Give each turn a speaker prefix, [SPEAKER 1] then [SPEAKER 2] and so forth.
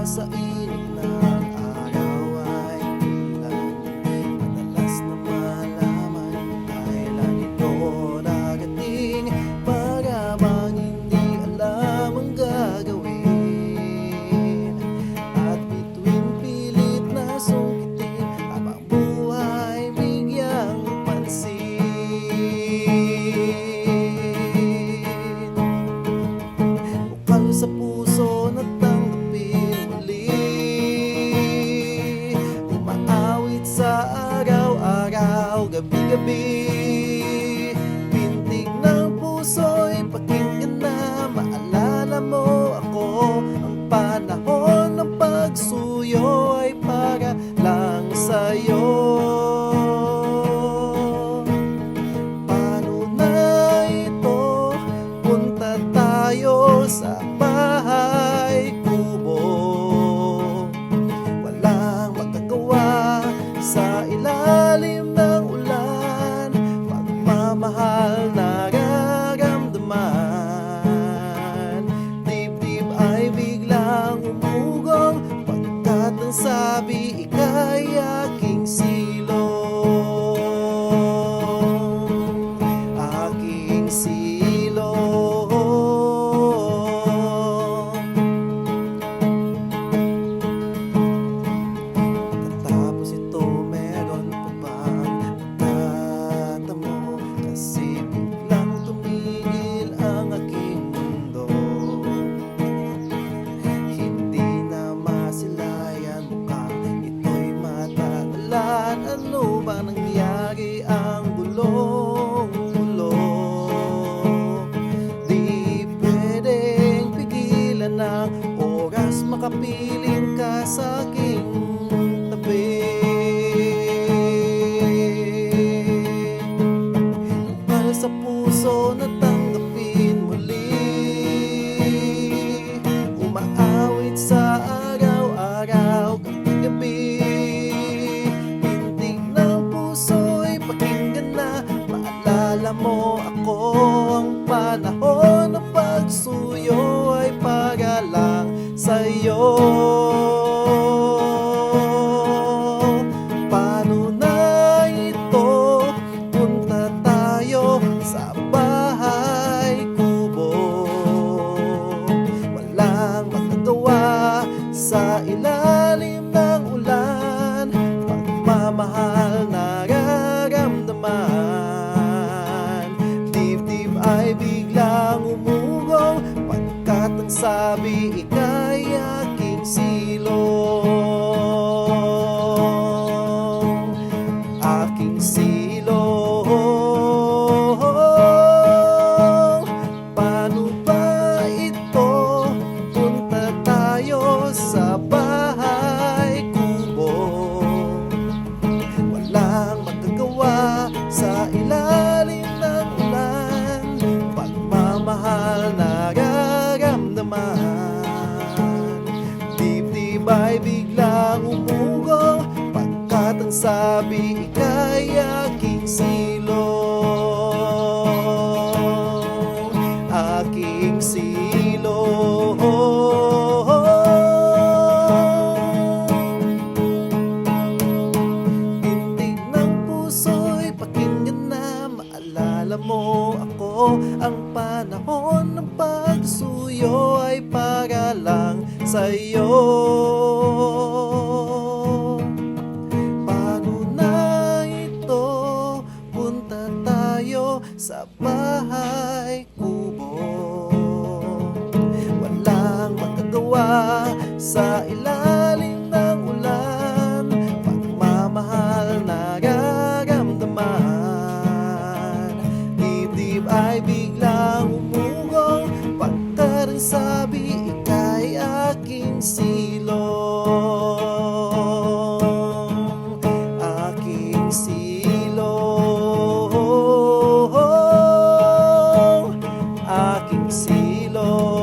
[SPEAKER 1] sa init ng araw ay tila madalas na malaman kailan ito darating. Para bang hindi alam ang gagawin, at bituin pilit na sungkitin habang buhay bigyang pansin. Bukal sa puso na tanggapin muli, umaawit sa araw-araw, gabi-gabi. Pintig ng puso'y pakinggan na, maalala mo ako. Ang panahon ng pagsuyo ay para lang sa'yo. Paano na ito? Punta tayo sa bahay kubo. Walang magagawa sa ilalim ng ulan, pagmamahal nararamdaman. Dibdib ay biglang umugong, pagkat ang sabi ika'y aking silong. Aking silong. Pagkatapos ito, meron pa bang nagtatamo? Kasi biglang tumigil ang aking mundo. Hindi na masilayan, mukhang ito'y matagalan. Ano ba nangyari? Ang bulong-bulo. Di pwedeng pigilan ng oras, makapiling ka sa aking tabi. Bukal sa puso na tanggapin muli, umaawit sa araw-araw, gabi-gabi. Pintig ng puso'y pakinggan na, maalala mo ako. Ang panahon ng pagsuyo ay para lang sa'yo. Paano na ito? Punta tayo sa bahay kubo. Walang magagawa sa ilalim ng ulan, pagmamahal nararamdaman. Dibdib ay biglang umugong, pagkat ang sabi ika'y aking silong. Aking silong. Paano ba ito? Punta tayo sa bahay kubo. Walang magagawa sa ilalim ng ulan, pagmamahal nararamdaman. Dibdib ay biglang umugong, pagkat ang sabi ika'y aking silong. Aking silong. Pintig ng puso'y pakinggan na, maalala mo ako. Ang panahon ng pagsuyo ay para lang sa'yo. Paano na ito? Punta tayo sa bahay kubo. Walang magagawa sa ilalim ng ulan, pagmamahal nararamdaman. Dibdib ay biglang umugong, pagkat ang sabi ika'y aking silong. Aking silong. Aking silong.